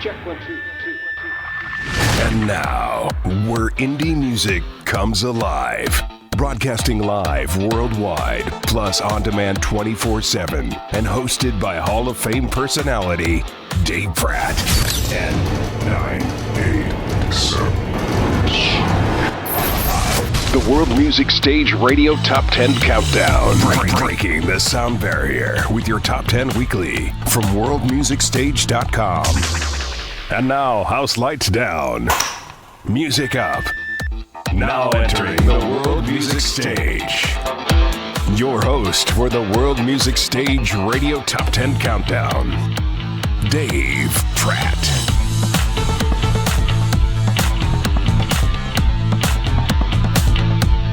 Check 1, 2, 2, 2. And now, where indie music comes alive. Broadcasting live worldwide, plus on demand 24/7, and hosted by Hall of Fame personality Dave Pratt. 10, 9, 8, 7. The World Music Stage Radio Top 10 Countdown. Breaking the sound barrier with your Top 10 Weekly from worldmusicstage.com. And now, house lights down, music up. Now entering the World Music Stage. Your host for the World Music Stage Radio Top 10 Countdown, Dave Pratt.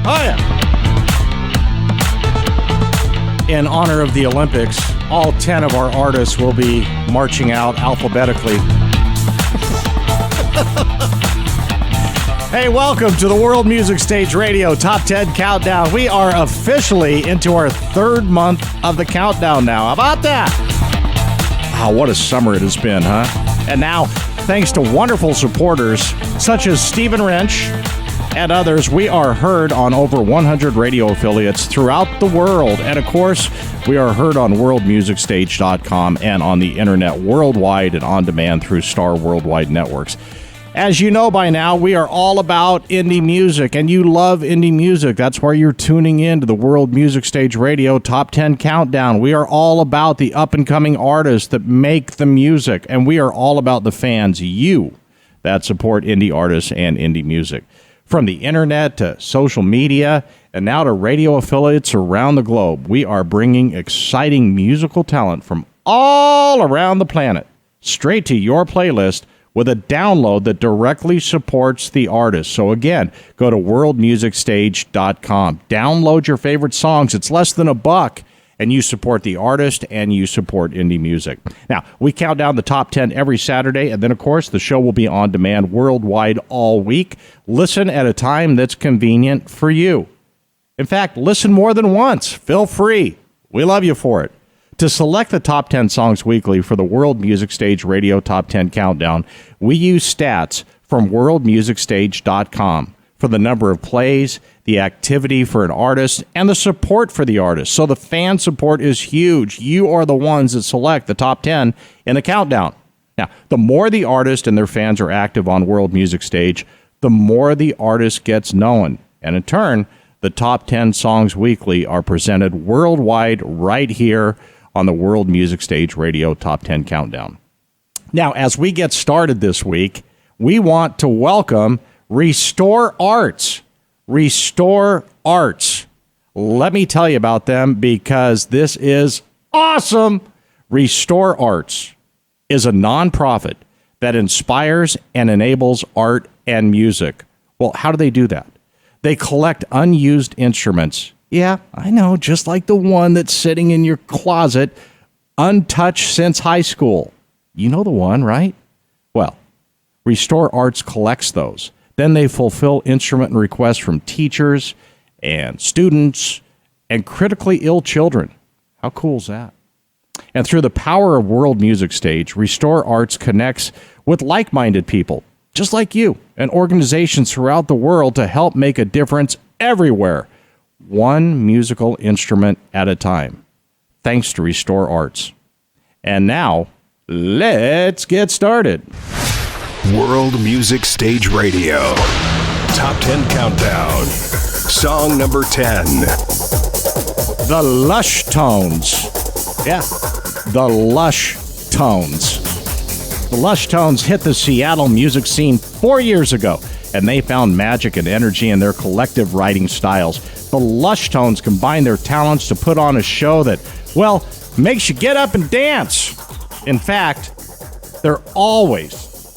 Oh, yeah. In honor of the Olympics, all 10 of our artists will be marching out alphabetically. Hey, welcome to the World Music Stage Radio Top 10 Countdown. We are officially into our third month of the countdown now. How about that? Oh, what a summer it has been, huh? And now, thanks to wonderful supporters such as Stephen Wrench and others, we are heard on over 100 radio affiliates throughout the world. And of course, we are heard on worldmusicstage.com and on the internet worldwide and on demand through Star Worldwide Networks. As you know by now, we are all about indie music, and you love indie music. That's why you're tuning in to the World Music Stage Radio Top 10 Countdown. We are all about the up-and-coming artists that make the music, and we are all about the fans, you, that support indie artists and indie music. From the internet to social media and now to radio affiliates around the globe, we are bringing exciting musical talent from all around the planet straight to your playlist with a download that directly supports the artist. So again, go to worldmusicstage.com. Download your favorite songs. It's less than $1, and you support the artist and you support indie music. Now, we count down the top 10 every Saturday, and then, of course, the show will be on demand worldwide all week. Listen at a time that's convenient for you. In fact, listen more than once. Feel free. We love you for it. To select the top 10 songs weekly for the World Music Stage Radio Top 10 Countdown, we use stats from worldmusicstage.com for the number of plays, the activity for an artist, and the support for the artist. So the fan support is huge. You are the ones that select the top 10 in the countdown. Now, the more the artist and their fans are active on World Music Stage, the more the artist gets known. And in turn, the top 10 songs weekly are presented worldwide right here on the World Music Stage Radio Top 10 Countdown. Now, as we get started this week, we want to welcome Restore Arts. Restore Arts. Let me tell you about them because this is awesome. Restore Arts is a nonprofit that inspires and enables art and music. Well, how do they do that? They collect unused instruments. Yeah, I know, just like the one that's sitting in your closet, untouched since high school. You know the one, right? Well, Restore Arts collects those. Then they fulfill instrument requests from teachers and students and critically ill children. How cool is that? And through the power of World Music Stage, Restore Arts connects with like-minded people, just like you, and organizations throughout the world to help make a difference everywhere, one musical instrument at a time, thanks to Restore Arts. And now, let's get started. World Music Stage Radio Top 10 Countdown. Song number 10. The Lush Tones. Yeah, the Lush Tones. The Lush Tones hit the Seattle music scene 4 years ago, and they found magic and energy in their collective writing styles. The Lush Tones combine their talents to put on a show that, well, makes you get up and dance. In fact, there always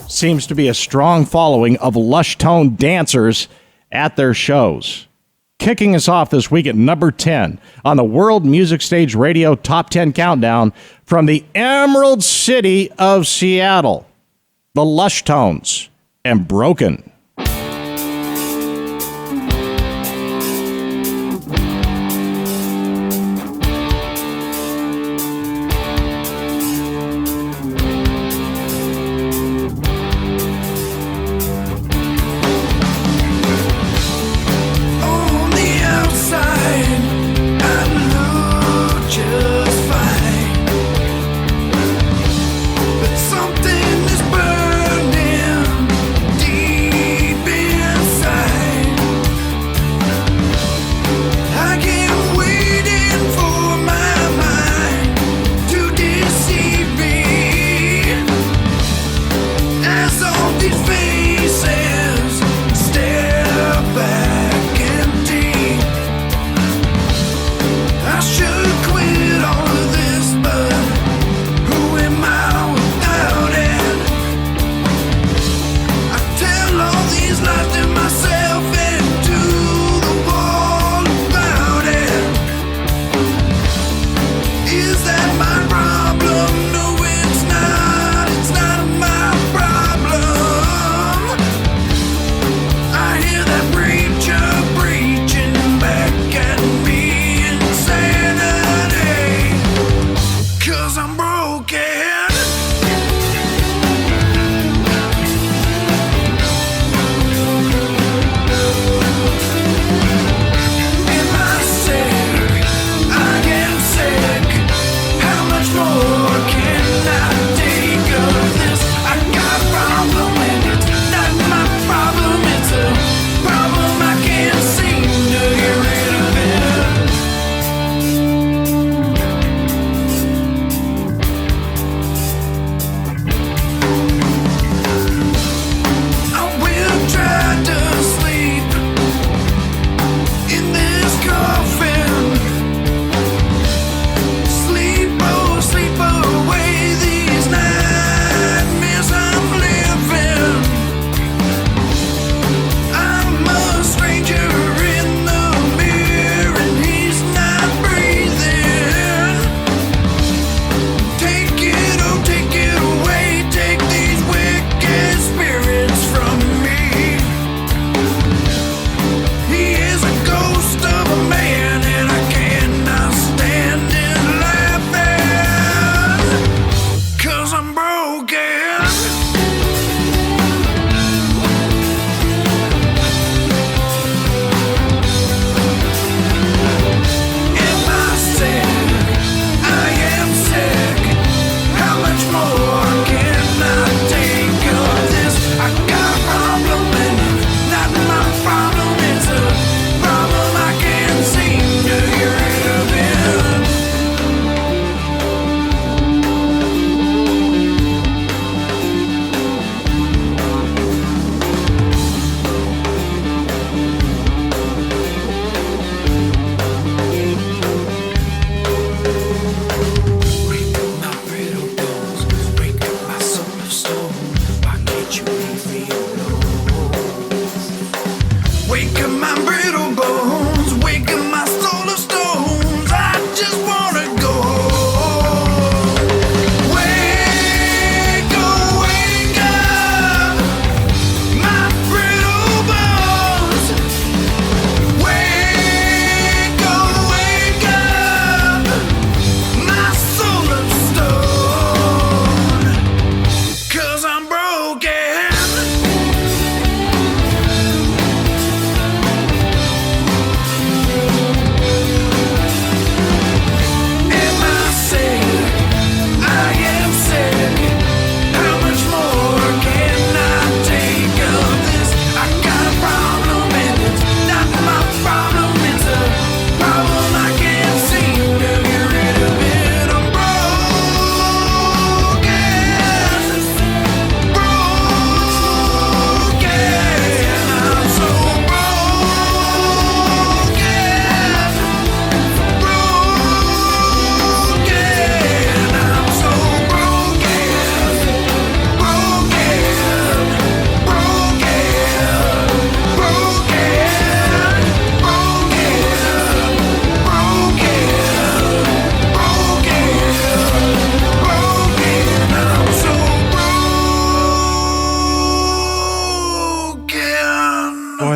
seems to be a strong following of Lush Tone dancers at their shows. Kicking us off this week at number 10 on the World Music Stage Radio Top 10 Countdown from the Emerald City of Seattle, the Lush Tones and Broken.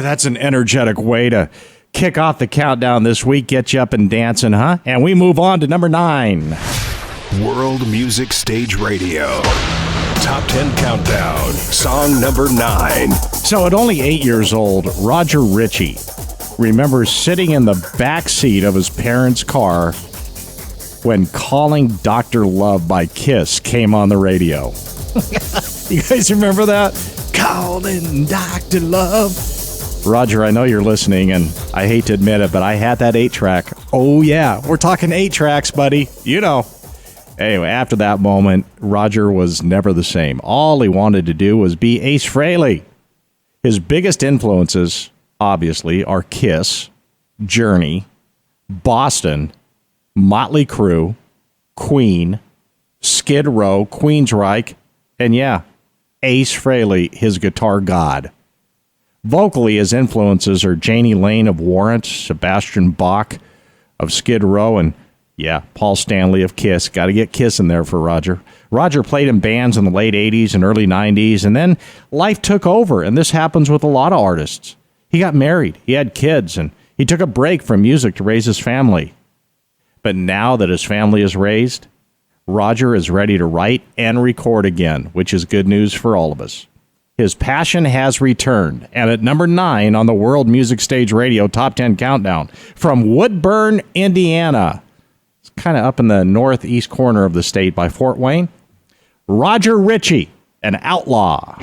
that's an energetic way to kick off the countdown this week. Get you up and dancing, huh? And we move on to number 9. World Music Stage Radio. Top 10 Countdown. Song number 9. So at only 8 years old, Roger Ritchie remembers sitting in the back seat of his parents' car when Calling Dr. Love by Kiss came on the radio. You guys remember that? Calling Dr. Love. Roger, I know you're listening, and I hate to admit it, but I had that 8-track. Oh, yeah. We're talking 8 tracks, buddy. You know. Anyway, after that moment, Roger was never the same. All he wanted to do was be Ace Frehley. His biggest influences, obviously, are Kiss, Journey, Boston, Motley Crue, Queen, Skid Row, Queensryche, and yeah, Ace Frehley, his guitar god. Vocally, his influences are Janie Lane of Warrant, Sebastian Bach of Skid Row, and yeah, Paul Stanley of Kiss. Got to get Kiss in there for Roger. Roger played in bands in the late 80s and early 90s, and then life took over, and this happens with a lot of artists. He got married, he had kids, and he took a break from music to raise his family. But now that his family is raised, Roger is ready to write and record again, which is good news for all of us. His passion has returned, and at number 9 on the World Music Stage Radio Top 10 Countdown, from Woodburn, Indiana, it's kind of up in the northeast corner of the state by Fort Wayne, Roger Ritchie, an outlaw.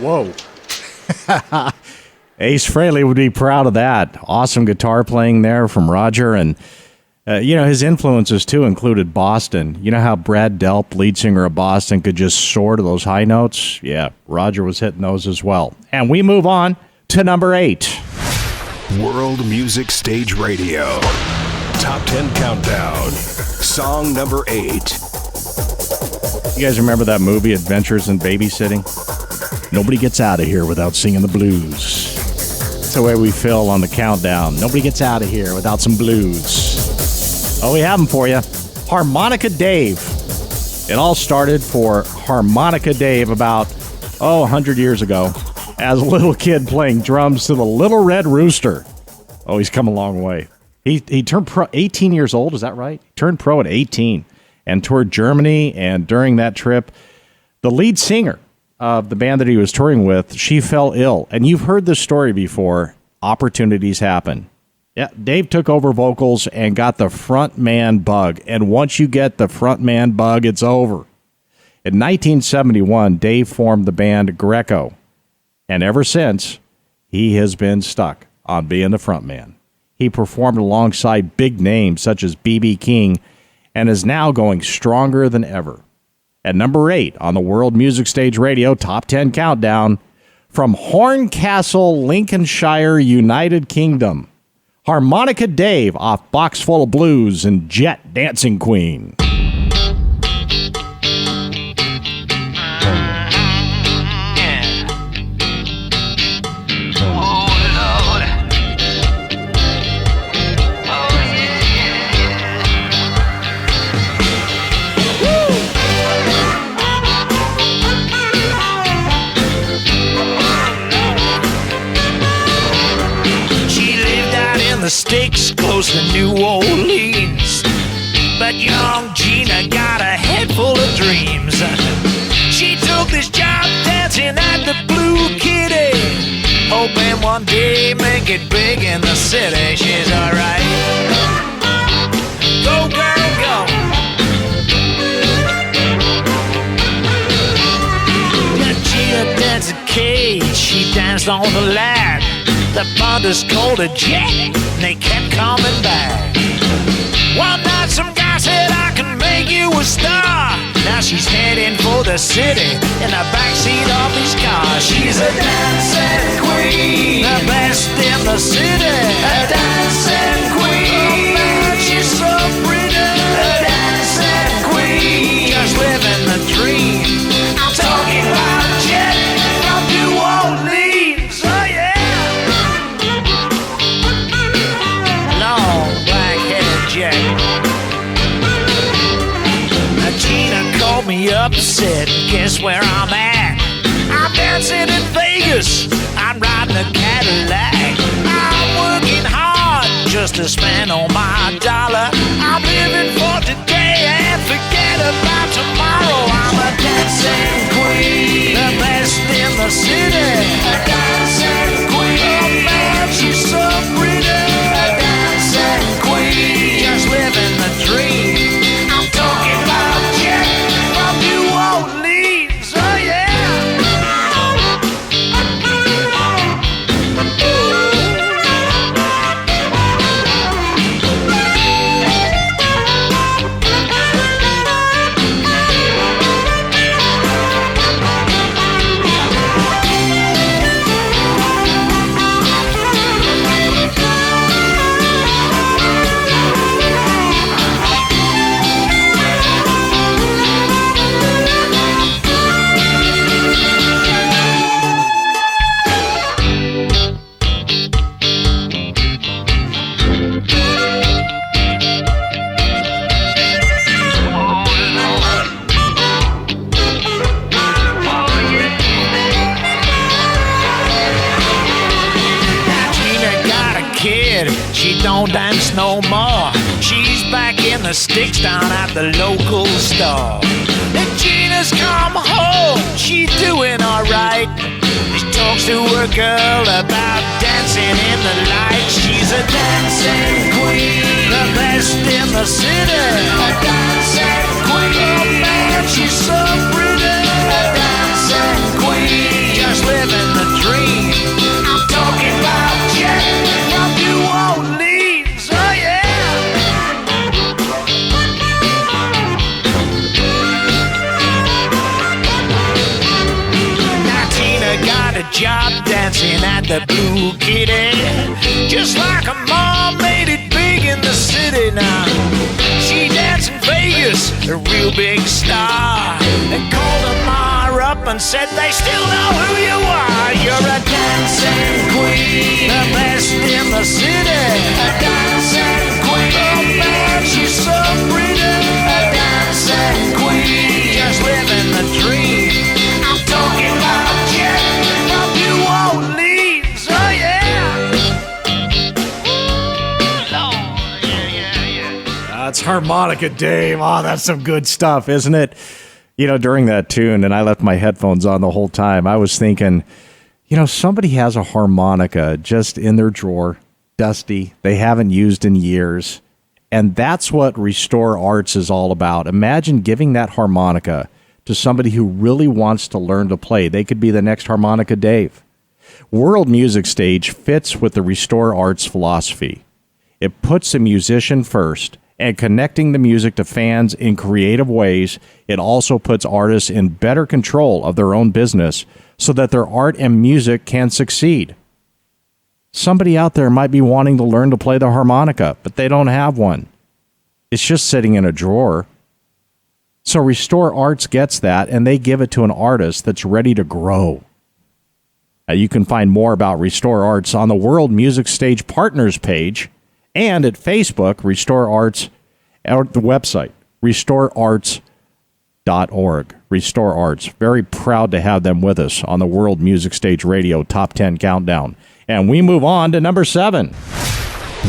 Whoa. Ace Frehley would be proud of that. Awesome guitar playing there from Roger. And, his influences, too, included Boston. You know how Brad Delp, lead singer of Boston, could just soar to those high notes? Yeah, Roger was hitting those as well. And we move on to number 8. World Music Stage Radio. Top 10 Countdown. Song number 8. You guys remember that movie, Adventures in Babysitting? Nobody gets out of here without singing the blues. That's the way we feel on the countdown. Nobody gets out of here without some blues. Oh, we have them for you. Harmonica Dave. It all started for Harmonica Dave about, 100 years ago as a little kid playing drums to the Little Red Rooster. Oh, he's come a long way. He turned pro 18 years old, is that right? He turned pro at 18 and toured Germany, and during that trip, the lead singer of the band that he was touring with, she fell ill. And you've heard this story before. Opportunities happen. Yeah, Dave took over vocals and got the front man bug. And once you get the front man bug, it's over. In 1971, Dave formed the band Greco. And ever since, he has been stuck on being the front man. He performed alongside big names such as B.B. King and is now going stronger than ever. At number 8 on the World Music Stage Radio Top 10 Countdown, from Horncastle, Lincolnshire, United Kingdom, Harmonica Dave off Box Full of Blues and Jet Dancing Queen. The stakes close to New Orleans, but young Gina got a head full of dreams. She took this job dancing at the Blue Kitty, hoping one day make it big in the city. She's alright. Go girl, go. Gina danced a cage, she danced on the lag. The punters called her Jet, and they kept coming back. One night some guy said, I can make you a star. Now she's heading for the city in the backseat of his car. She's a dancing queen, the best in the city. A dancing queen, oh man, she's so pretty. A dancing queen, just living the dream. I'm talking about Jet from New Orleans. Oh yeah. Gina called me up and said, guess where I'm at? I'm dancing in Vegas, I'm riding a Cadillac. I'm working hard just to spend on my dollar. I'm living for today and forget about tomorrow. I'm a dancing queen, the best in the city. A dancing queen, oh man, she's so pretty. A dancing queen, just living the dream. I'm talking about Jet from New Orleans, oh yeah. Don't dance no more. She's back in the sticks down at the local store. And Gina's come home, she's doing alright. She talks to her girl about dancing in the light. She's a dancing queen, the best in the city. A dancing queen, oh man, she's so pretty. A dancing queen, just living that blue kitty. Just like her mom made it big in the city now. She danced in Vegas, a real big star. They called her ma up and said they still know who you are. You're a dancing queen, the best in the city. A dancing queen, oh man, she's so pretty. A dancing queen, just living the dream. I'm talking about Jet from New Orleans, oh yeah. Lord, yeah. That's Harmonica Dave. Oh, that's some good stuff, isn't it? You know, during that tune, and I left my headphones on the whole time, I was thinking, you know, somebody has a harmonica just in their drawer, dusty, they haven't used in years, and that's what Restore Arts is all about. Imagine giving that harmonica to somebody who really wants to learn to play. They could be the next Harmonica Dave. World Music Stage fits with the Restore Arts philosophy. It puts the musician first, and connecting the music to fans in creative ways. It also puts artists in better control of their own business so that their art and music can succeed. Somebody out there might be wanting to learn to play the harmonica, but they don't have one. It's just sitting in a drawer. So Restore Arts gets that, and they give it to an artist that's ready to grow. Now, you can find more about Restore Arts on the World Music Stage Partners page and at Facebook, Restore Arts, or the website, restorearts.org. Restore Arts. Very proud to have them with us on the World Music Stage Radio Top 10 Countdown. And we move on to number 7.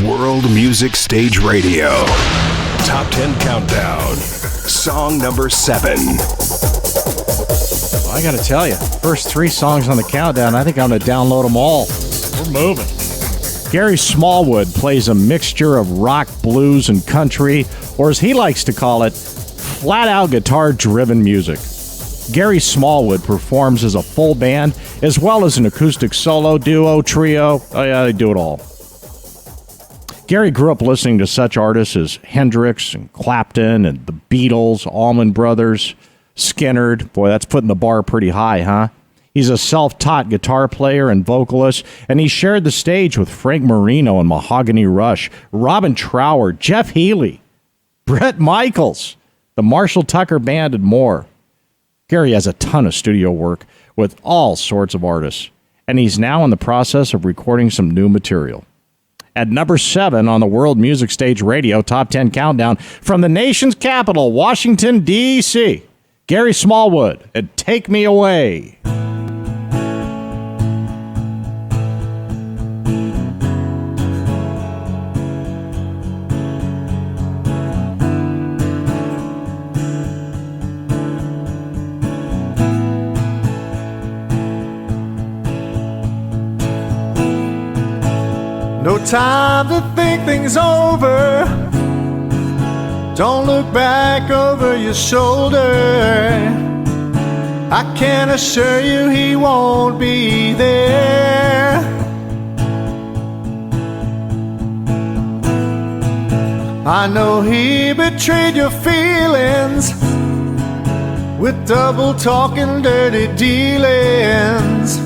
World Music Stage Radio Top 10 Countdown. Song number 7. Well, I got to tell you, first 3 songs on the countdown, I think I'm going to download them all. We're moving. Gary Smallwood plays a mixture of rock, blues, and country, or as he likes to call it, flat-out guitar-driven music. Gary Smallwood performs as a full band, as well as an acoustic solo, duo, trio. Oh yeah, they do it all. Gary grew up listening to such artists as Hendrix and Clapton and the Beatles, Allman Brothers, Skynyrd. Boy, that's putting the bar pretty high, huh? He's a self-taught guitar player and vocalist, and he shared the stage with Frank Marino and Mahogany Rush, Robin Trower, Jeff Healey, Bret Michaels, the Marshall Tucker Band, and more. Gary has a ton of studio work with all sorts of artists, and he's now in the process of recording some new material. At number 7 on the World Music Stage Radio Top 10 Countdown, from the nation's capital, Washington, D.C., Gary Smallwood, and Take Me Away. No time to think things over. Don't look back over your shoulder. I can assure you he won't be there. I know he betrayed your feelings with double talk and dirty dealings.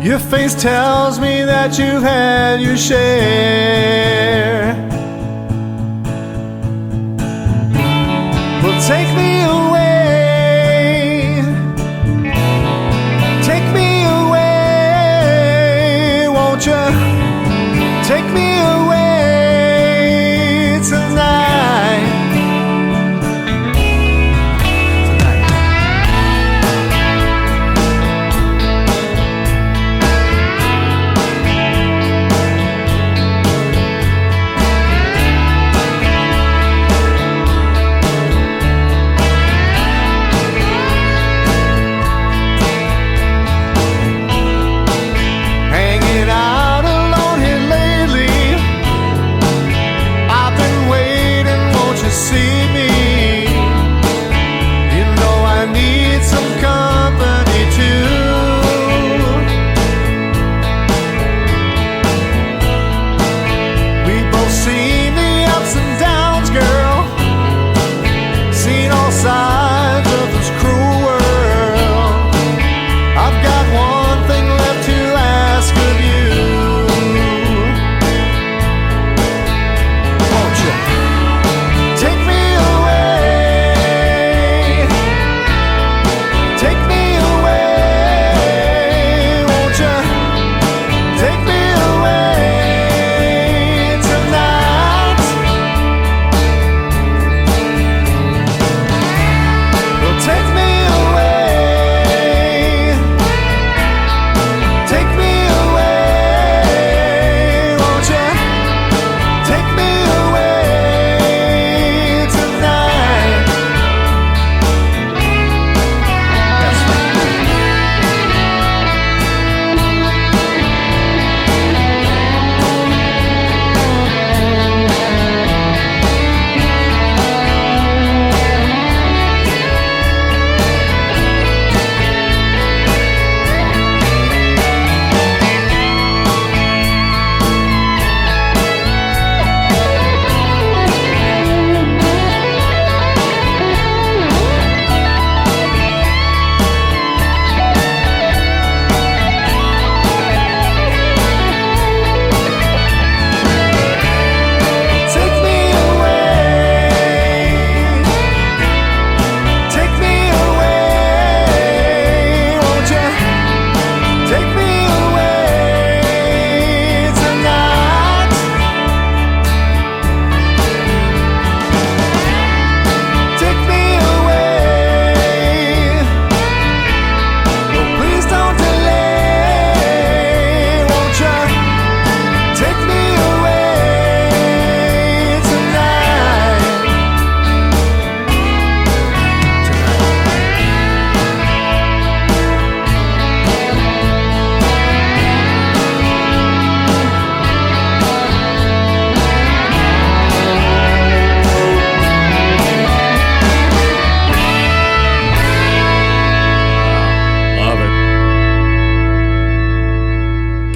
Your face tells me that you've had your share. Well, take me away. Take me away, won't you? Take me away tonight.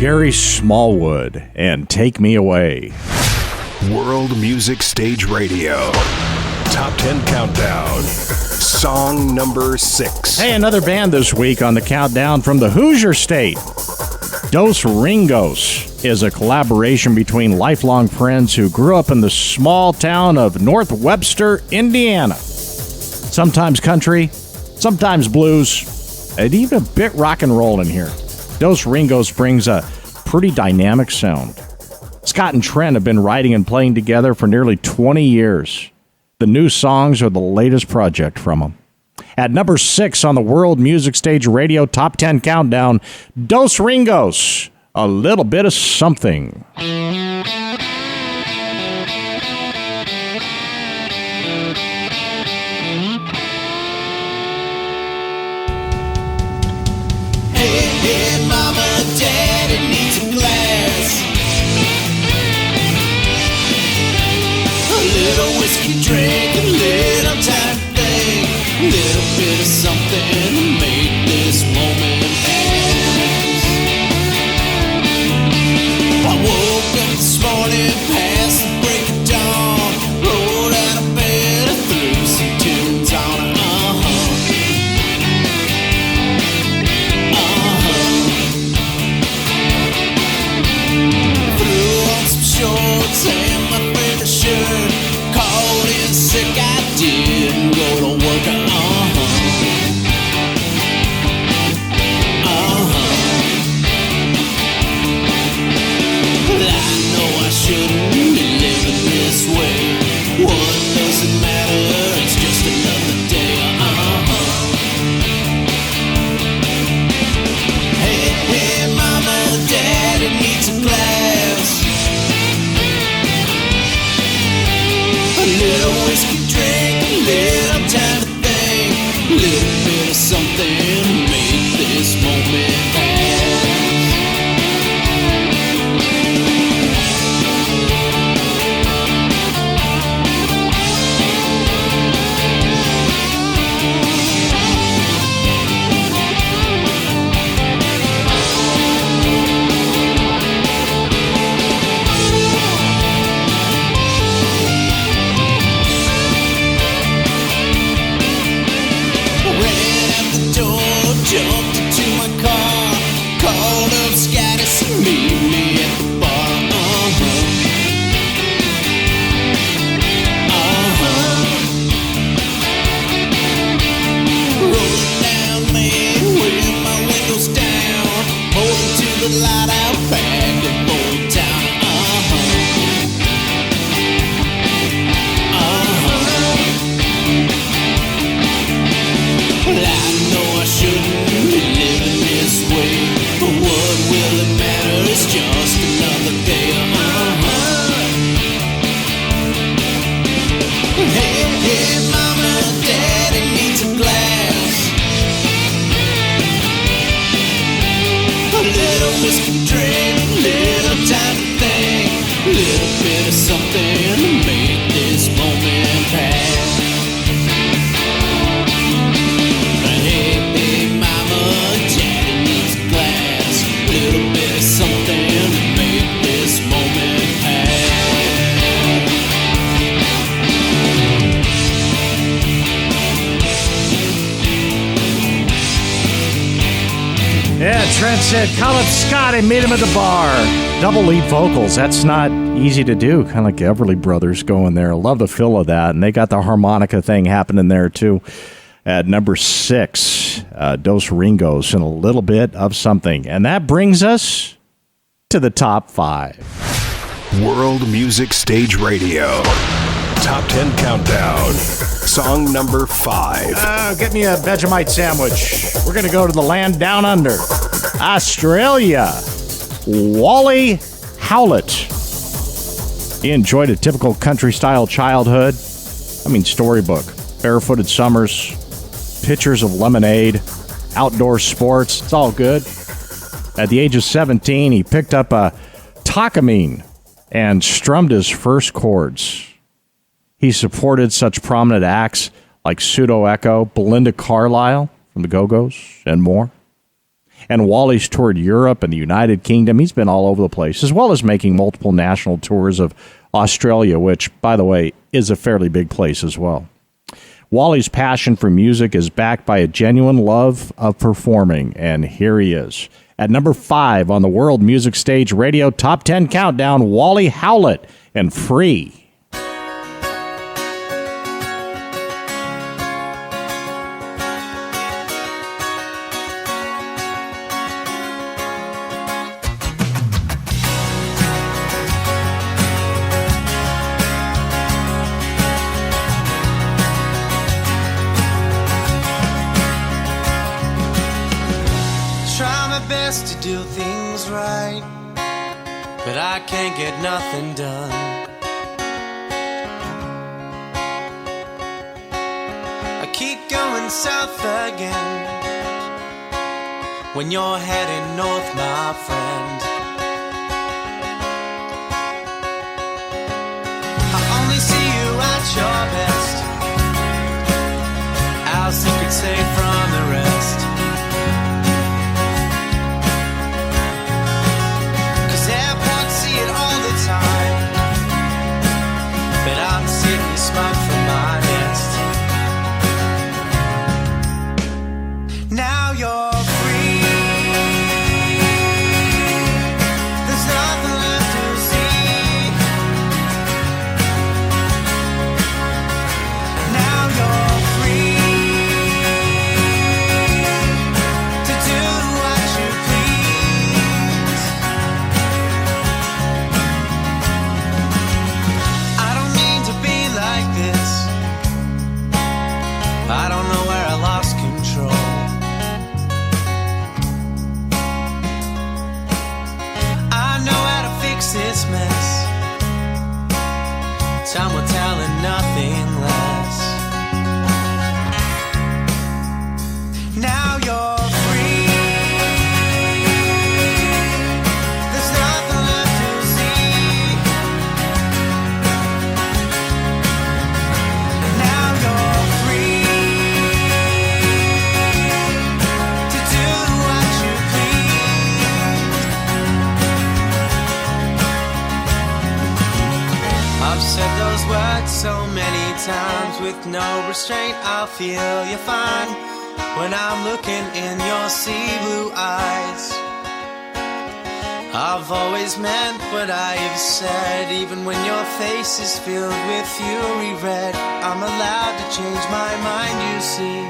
Gary Smallwood and Take Me Away. World Music Stage Radio. Top 10 Countdown. Song number 6. Hey, another band this week on the countdown from the Hoosier State. Dos Ringos is a collaboration between lifelong friends who grew up in the small town of North Webster, Indiana. Sometimes country, sometimes blues, and even a bit rock and roll in here. Dos Ringos brings a pretty dynamic sound. Scott and Trent have been writing and playing together for nearly 20 years. The new songs are the latest project from them. At number 6 on the World Music Stage Radio Top 10 Countdown, Dos Ringos, A Little Bit of Something. Hey, mama, daddy needs a glass. A little whiskey drink, a little time thing, a little bit of something to make this moment pass. I woke up this morning past the break of dawn, rolled out of bed, threw some tunes on it. Shorts and my favorite shirt. Called in sick, I didn't go to work. I know I shouldn't be living this way. What does it matter? It's just another day. Hey, mama, daddy needs a glass. A little whiskey drink, a little time to think, a little bit of something to make this moment pass. Jumped into my car, called up Scotty to meet me at the bar. Rolling down Main with my windows down, holding to the light out back of Old Town. Well, I know I shouldn't be living this way, but what will it matter? It's just another day. Hey, mama, daddy needs a glass. A little whiskey drink, a little time to think, a little bit of something to make this moment pass. Hey, mama, daddy needs a glass, a little bit of something to make this moment pass. Yeah, Trent said, call up Scott and meet him at the bar. Double lead vocals, that's not easy to do. Kind of like Everly Brothers going there. I love the feel of that, and they got the harmonica thing happening there, too. At number 6, Dos Ringos and A Little Bit of Something. And that brings us to the top 5. World Music Stage Radio. Top 10 Countdown. Song number 5. Get me a Vegemite sandwich. We're going to go to the land down under. Australia. Wally Howlett. He enjoyed a typical country-style childhood. I mean, storybook. Barefooted summers. Pitchers of lemonade. Outdoor sports. It's all good. At the age of 17, he picked up a takamine and strummed his first chords. He supported such prominent acts like Pseudo Echo, Belinda Carlisle from the Go-Go's, and more. And Wally's toured Europe and the United Kingdom. He's been all over the place, as well as making multiple national tours of Australia, which, by the way, is a fairly big place as well. Wally's passion for music is backed by a genuine love of performing, and here he is. At number 5 on the World Music Stage Radio Top 10 Countdown, Wally Howlett and Free. To do things right, but I can't get nothing done. I keep going south again when you're heading north, my friend. I only see you at your best. Our secret's safe from the rest. But I'm sitting smug from my nest. Now you're free. There's nothing left to see. Now you're free to do what you please. I don't know where I lost control. I know how to fix this mess. Time will tell and nothing less. Now you're free. There's nothing left to see. Now you're free. I've said those words so many times with no restraint. I'll feel you fine when I'm looking in your sea blue eyes. I've always meant what I have said, even when your face is filled with fury red. I'm allowed to change my mind, you see.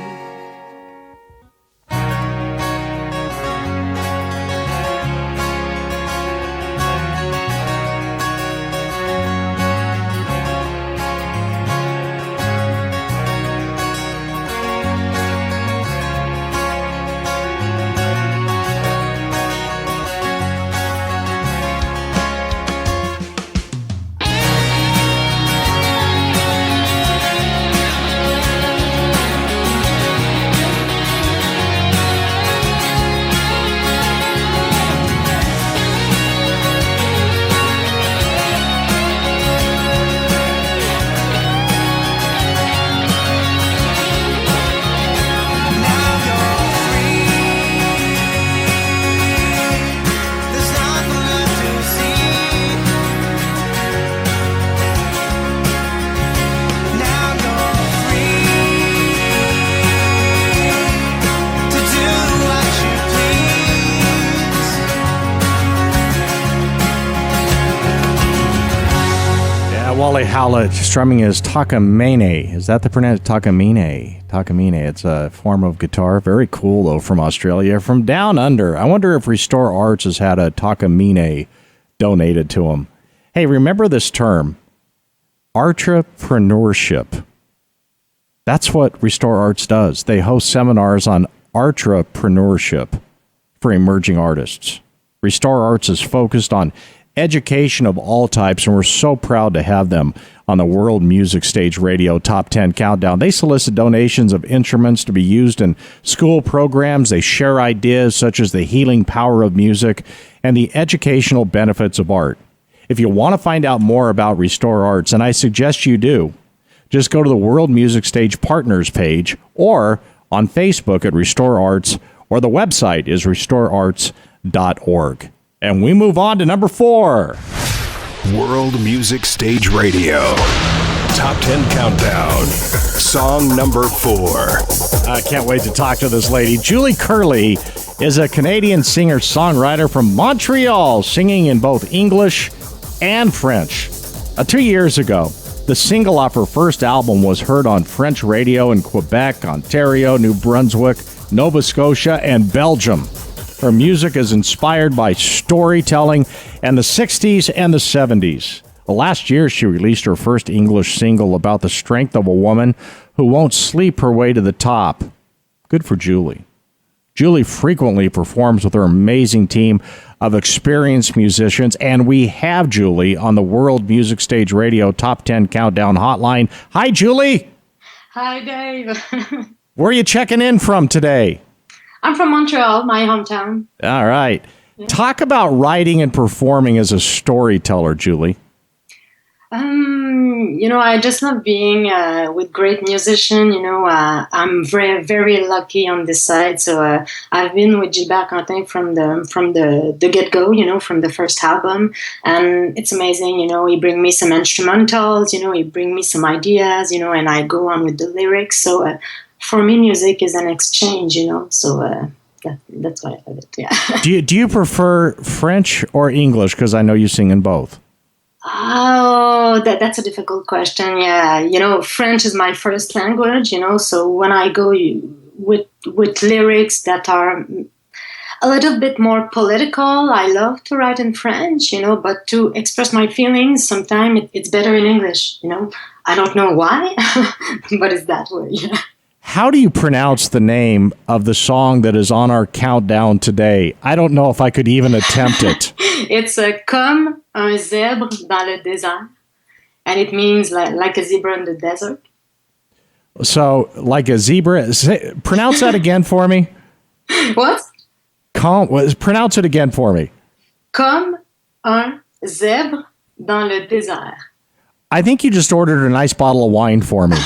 Wally Howlett strumming his takamine. Is that the pronunciation? Takamine. Takamine. It's a form of guitar. Very cool, though, from Australia. From down under. I wonder if Restore Arts has had a takamine donated to them. Hey, remember this term, entrepreneurship. That's what Restore Arts does. They host seminars on entrepreneurship for emerging artists. Restore Arts is focused on education of all types, and we're so proud to have them on the World Music Stage Radio Top 10 Countdown. They solicit donations of instruments to be used in school programs. They share ideas such as the healing power of music and the educational benefits of art. If you want to find out more about Restore Arts, and I suggest you do, just go to the World Music Stage Partners page or on Facebook at Restore Arts, or the website is restorearts.org. And we move on to number 4. World Music Stage Radio. Top 10 Countdown. Song number 4. I can't wait to talk to this lady. Julie Curley is a Canadian singer-songwriter from Montreal, singing in both English and French. 2 years ago, the single off her first album was heard on French radio in Quebec, Ontario, New Brunswick, Nova Scotia, and Belgium. Her music is inspired by storytelling and the 60s and the 70s. Last year, she released her first English single about the strength of a woman who won't sleep her way to the top. Good for Julie. Julie frequently performs with her amazing team of experienced musicians, and we have Julie on the World Music Stage Radio Top 10 Countdown Hotline. Hi, Julie. Hi, Dave. Where are you checking in from today? I'm from Montreal, my hometown. All right. Yeah. Talk about writing and performing as a storyteller, Julie. I just love being with great musicians. I'm very, very lucky on this side. So I've been with Gilbert Quentin from the get-go, from the first album. And it's amazing, he brings me some instrumentals, he brings me some ideas, and I go on with the lyrics. So for me, music is an exchange, so that's why I love it, yeah. Do you prefer French or English? Because I know you sing in both. Oh, that's a difficult question. Yeah, French is my first language, so when I go with lyrics that are a little bit more political, I love to write in French, but to express my feelings, sometimes it's better in English, I don't know why, but it's that way, yeah. How do you pronounce the name of the song that is on our countdown today? I don't know if I could even attempt it. It's Comme un zèbre dans le désert, and it means like a zebra in the desert. So, like a zebra. Pronounce that again for me. What? Pronounce it again for me. Comme un zèbre dans le désert. I think you just ordered a nice bottle of wine for me.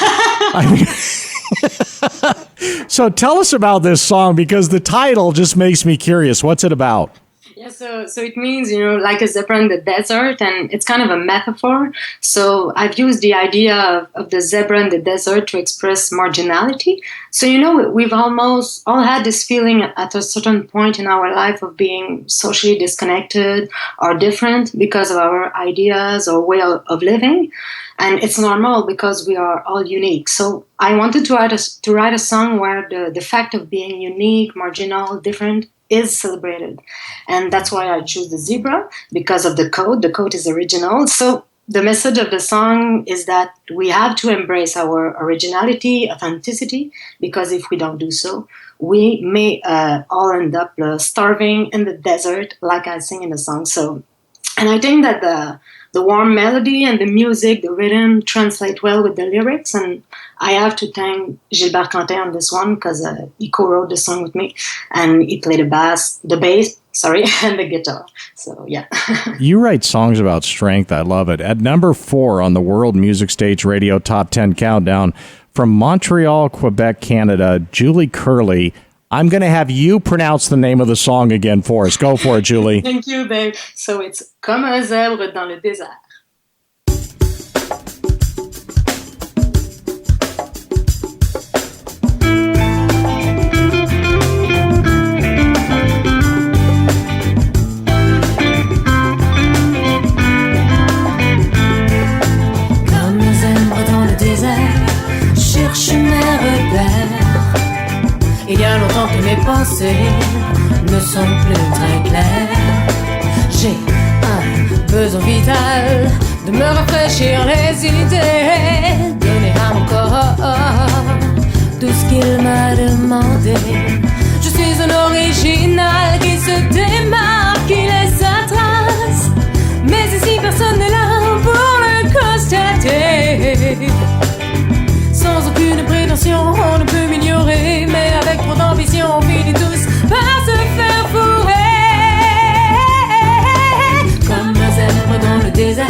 So tell us about this song, because the title just makes me curious. What's it about? Yeah, so it means, like a zebra in the desert, and it's kind of a metaphor. So I've used the idea of the zebra in the desert to express marginality. So, we've almost all had this feeling at a certain point in our life of being socially disconnected or different because of our ideas or way of living. And it's normal because we are all unique. So I wanted to write a song where the fact of being unique, marginal, different is celebrated. And that's why I choose the zebra, because of the code. The code is original. So the message of the song is that we have to embrace our originality, authenticity, because if we don't do so, we may all end up starving in the desert, like I sing in the song. So, and I think that the warm melody and the music, the rhythm translate well with the lyrics. And I have to thank Gilbert Quentin on this one, because he co-wrote the song with me, and he played the bass, and the guitar. So, yeah. You write songs about strength. I love it. At number 4 on the World Music Stage Radio Top 10 Countdown, from Montreal, Quebec, Canada, Julie Curley. I'm going to have you pronounce the name of the song again for us. Go for it, Julie. Thank you, babe. So it's Comme un zèbre dans le désert. Comme un zèbre dans le désert, cherche mes repères. Il y a longtemps que mes pensées ne sont plus très claires. J'ai un besoin vital de me rafraîchir les idées, donner à mon corps tout ce qu'il m'a demandé. Je suis un original qui se démarque, qui laisse sa trace, mais ici personne n'est là pour le constater. Sans aucune prétention, on ne peut m'ignorer, mais avec trop d'ambition, on finit tous par se faire fourrer. Comme un zèbre dans le désert,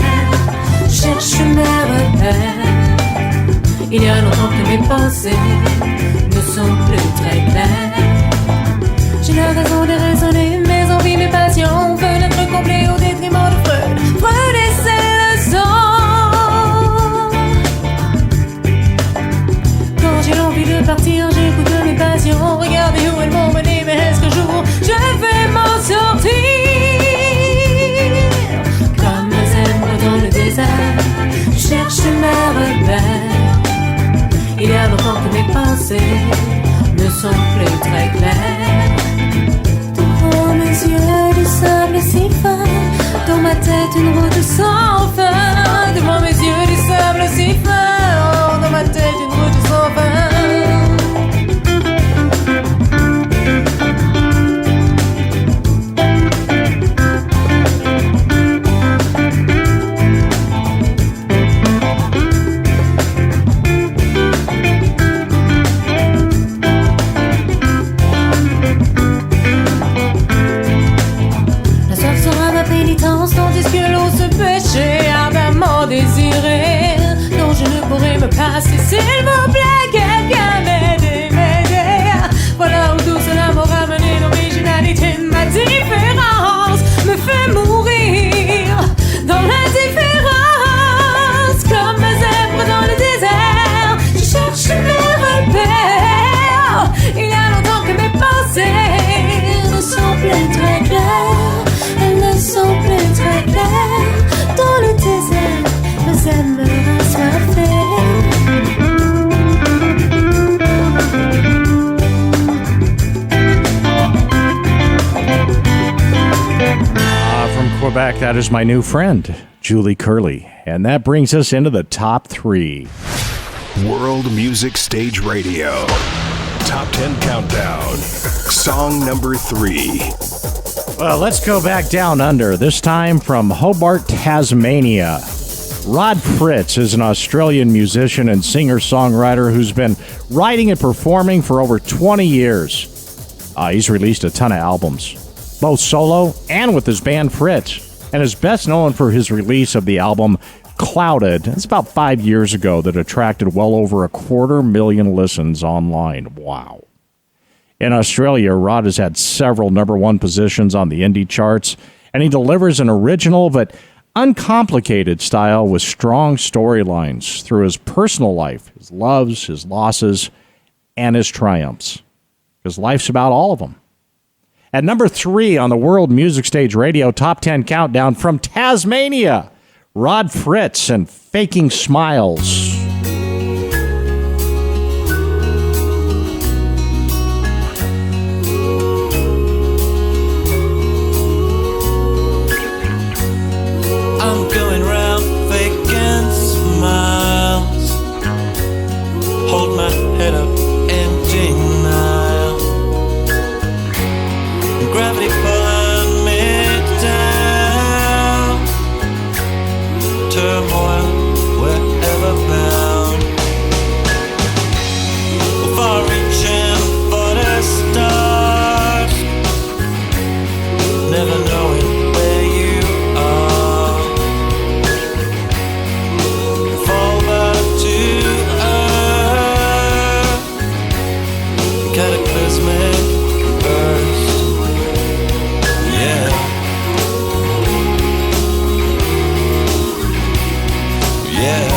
cherche mes repères. Il y a longtemps que mes pensées ne sont plus très claires. pensées ne sont plus très claires. Devant mes yeux du sable si fin, dans ma tête une route sans fin. Devant mes yeux du sable si fin, dans ma tête une route sans fin. Tandis que l'eau se pêchait ardemment désirée, dont je ne pourrais me passer. S'il vous plaît, quelqu'un m'aider. Voilà où tout cela m'aura mené. L'originalité de ma différence me fait mourir dans l'indifférence. Comme un zèbre dans le désert, je cherche mes repères. Il y a longtemps que mes pensées ne sont plus très claires. Elles ne sont plus très claires. Dans le désert, nos âmes me assoiffées. From Quebec, that is my new friend, Julie Curley. And that brings us into the top 3. World Music Stage Radio. Top 10 Countdown. Song number 3. Well, let's go back down under, this time from Hobart, Tasmania. Rod Fritz is an Australian musician and singer-songwriter who's been writing and performing for over 20 years. He's released a ton of albums, both solo and with his band Fritz, and is best known for his release of the album Clouded. It's about 5 years ago that attracted well over 250,000 listens online. Wow. In Australia, Rod has had several number one positions on the indie charts, and he delivers an original but uncomplicated style with strong storylines through his personal life, his loves, his losses, and his triumphs. Because life's about all of them. At number 3 on the World Music Stage Radio Top 10 Countdown from Tasmania, Rod Fritz and Faking Smiles. I'm going round faking smiles. Hold my head up in denial. Gravity pulling me down. Turmoil wherever bound. Far reaching for the stars. Never knowing where you are. Fall back to earth. Cataclysmic burst. Yeah. Yeah.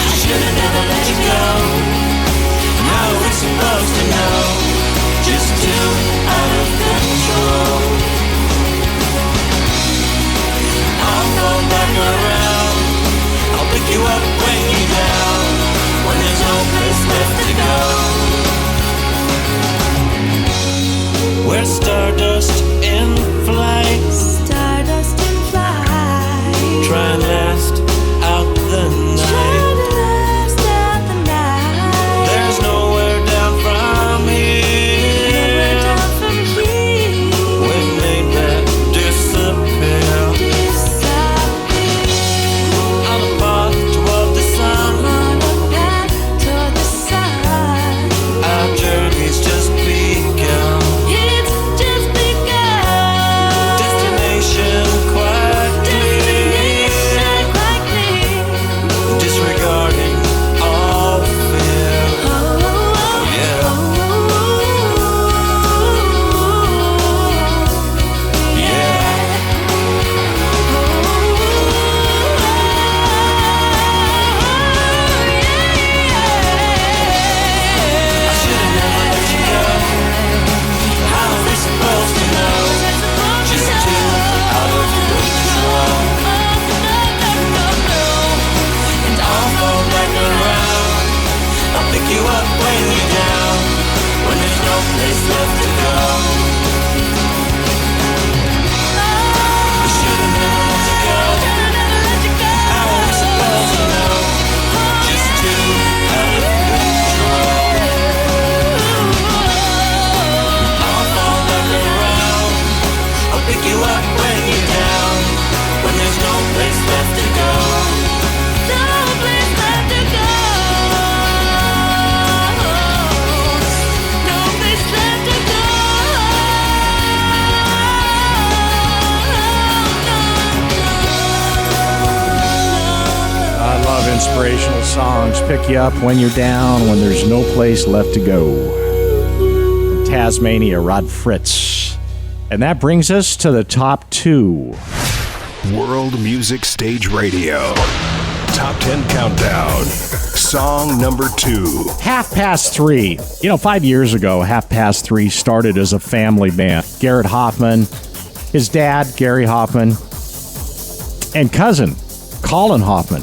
I should've never let you go. How are we supposed to know? Just too out of control. I'll go back around. I'll pick you up, bring you down. When there's no place left to go. We're stardust in flight. Stardust in flight. Try and last out the night. There's nowhere down from here. We've made that disappear. On the path toward the sun. Our journey's just begun. It's just Inspirational songs pick you up when you're down, when there's no place left to go. From Tasmania, Rod Fritz. And that brings us to the top 2. World Music Stage Radio. Top 10 Countdown. Song number 2. Half Past 3. 5 years ago, Half Past 3 started as a family band. Garrett Hoffman, his dad, Gary Hoffman, and cousin, Colin Hoffman.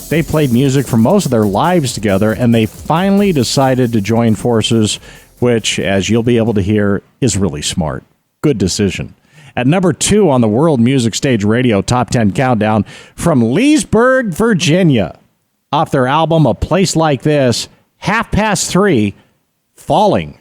They played music for most of their lives together, and they finally decided to join forces, which, as you'll be able to hear, is really smart. Good decision. At number 2 on the World Music Stage Radio Top 10 Countdown, from Leesburg, Virginia, off their album A Place Like This, Half Past 3, Falling.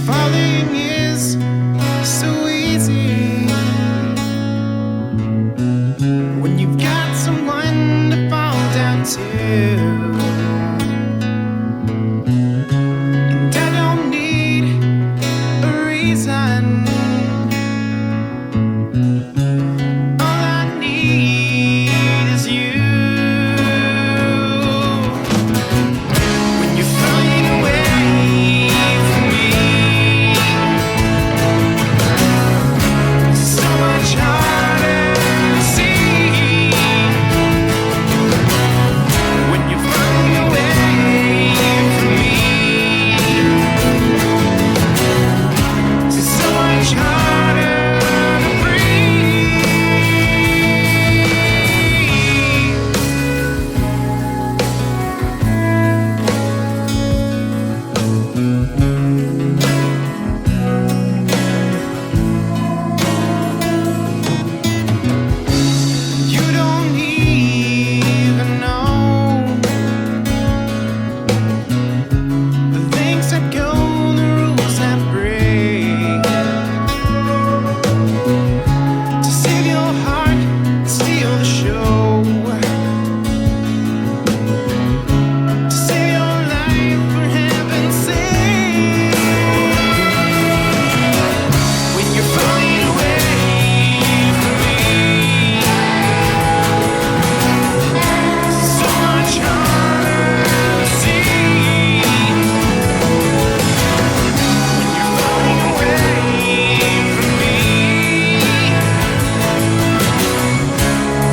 Falling is so easy when you've got someone to fall down to. And I don't need a reason. All I need is you. When you're falling away from me, so much harder to see. When you're falling away from me, it's so much harder to breathe. You don't even know the things that go, the rules that break, to save your heart and steal the show, to save your life for heaven's sake. When you're falling away from me, so much harder to see. When you're falling away from me,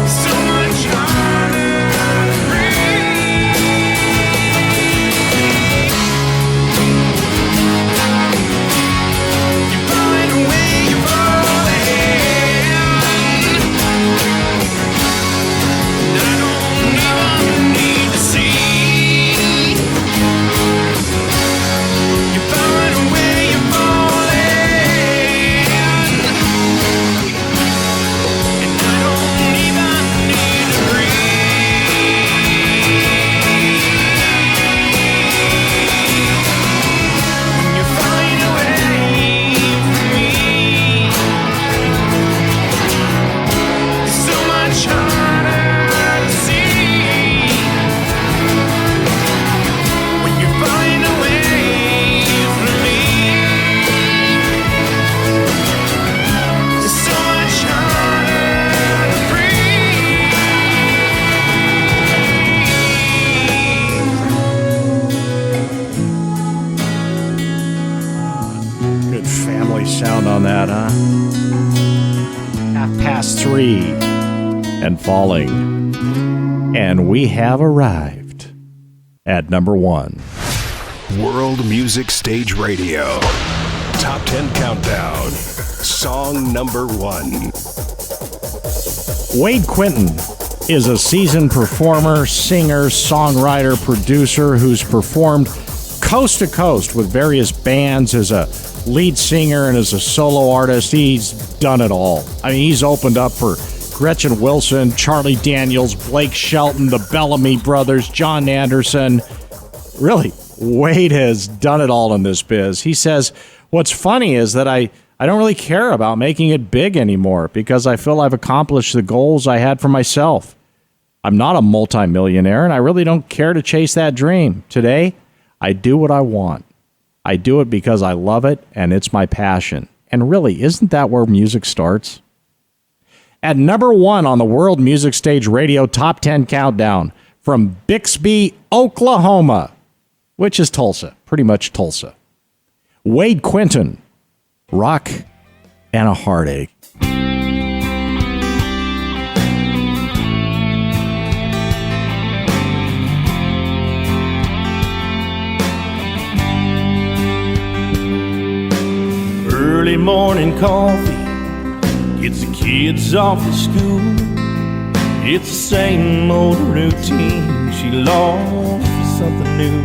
so much harder to breathe. You're falling away, you're falling. I don't even need to see. You're falling away, you're falling. And I don't even need to breathe. When you're falling away from me, it's so much harder to see. When you're falling away from me, it's so much harder to breathe. Good family sound on that, huh? Half Past 3 and Falling. And we have arrived at number 1. World Music Stage Radio. Top 10 Countdown. Song number 1. Wade Quinton is a seasoned performer, singer, songwriter, producer who's performed coast to coast with various bands as a lead singer and as a solo artist. He's done it all. I mean, he's opened up for Gretchen Wilson, Charlie Daniels, Blake Shelton, the Bellamy Brothers, John Anderson. Really, Wade has done it all in this biz. He says, what's funny is that I don't really care about making it big anymore because I feel I've accomplished the goals I had for myself. I'm not a multimillionaire, and I really don't care to chase that dream. Today, I do what I want. I do it because I love it, and it's my passion. And really, isn't that where music starts? At number 1 on the World Music Stage Radio Top 10 Countdown, from Bixby, Oklahoma, which is Tulsa, pretty much Tulsa. Wade Quinton, Rock and a Heartache. Early morning coffee gets the kids off to school. It's the same old routine. She longs for something new.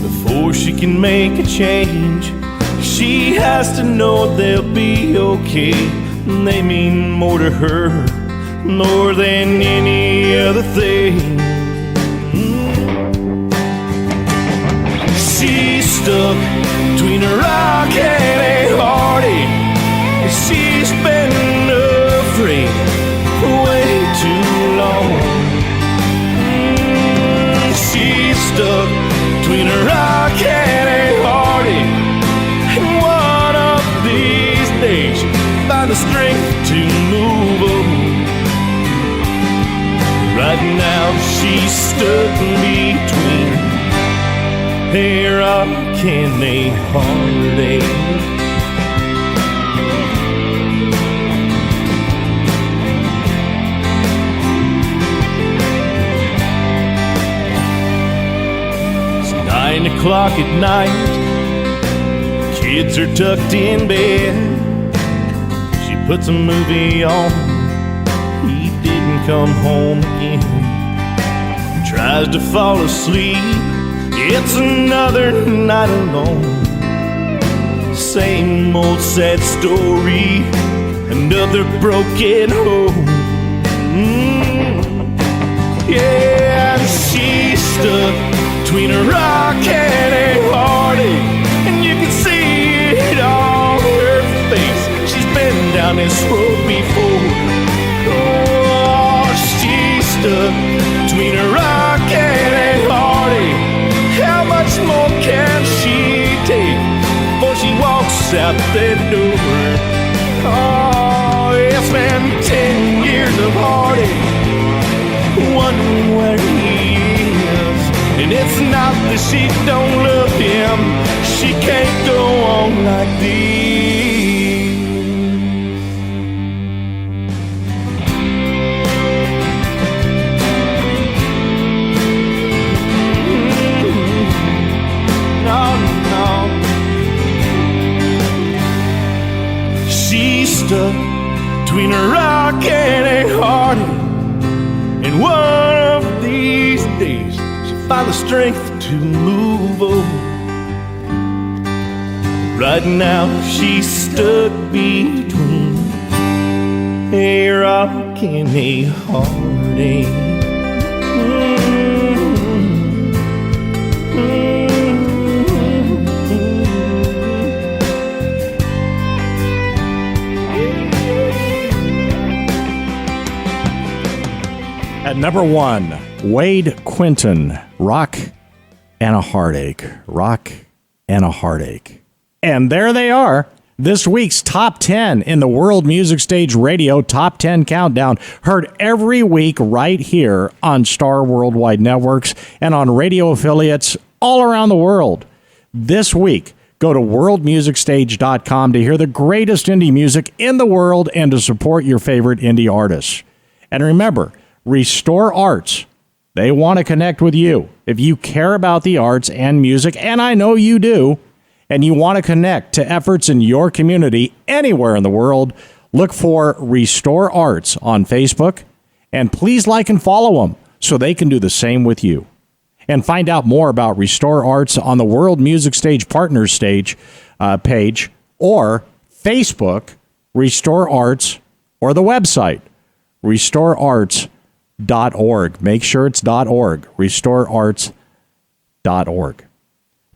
Before she can make a change, she has to know they'll be okay. They mean more to her, more than any other thing. She's stuck between a rock and a heartache. She's been afraid for way too long. She's stuck between a rock and a heartache. And one of these days she'll find the strength to move on. Right now she's stuck between a rock and a heartache. It's 9 o'clock at night. Kids are tucked in bed. She puts a movie on. He didn't come home again. Tries to fall asleep. It's another night alone. Same old sad story, another broken home. Yeah, and she's stuck between a rock and a heartache, and you can see it on her face. She's been down this road before. Oh, she's stuck between a rock and a heartache. How much more can she take before she walks out that door? Oh, it's been 10 years of heartache, wondering where he is. And it's not that she don't love him, she can't go on like this. Stuck between a rock and a heartache, and one of these days she'll find the strength to move on. Right now she's stuck between a rock and a heartache. At number 1, Wade Quinton, Rock and a Heartache. Rock and a Heartache. And there they are. This week's top 10 in the World Music Stage Radio Top 10 Countdown. Heard every week right here on Star Worldwide Networks and on radio affiliates all around the world. This week, go to worldmusicstage.com to hear the greatest indie music in the world and to support your favorite indie artists. And remember, Restore Arts, they want to connect with you. If you care about the arts and music, and I know you do, and you want to connect to efforts in your community anywhere in the world, look for Restore Arts on Facebook, and please like and follow them so they can do the same with you. And find out more about Restore Arts on the World Music Stage Partners stage page, or Facebook, Restore Arts, or the website, restorearts.org. Make sure it's .org, restorearts.org. worldmusicstage.org.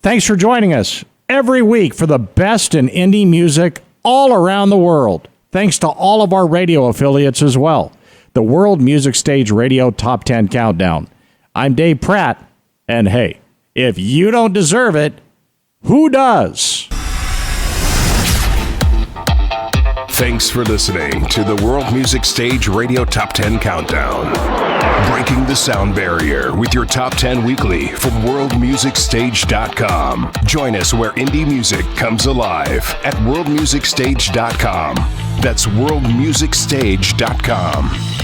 Thanks for joining us every week for the best in indie music all around the world. Thanks to all of our radio affiliates as well. The World Music Stage Radio Top 10 Countdown. I'm Dave Pratt, and hey, if you don't deserve it, who does? Thanks for listening to the World Music Stage Radio Top 10 Countdown. Breaking the sound barrier with your Top 10 Weekly from worldmusicstage.com. Join us where indie music comes alive at worldmusicstage.com. That's worldmusicstage.com.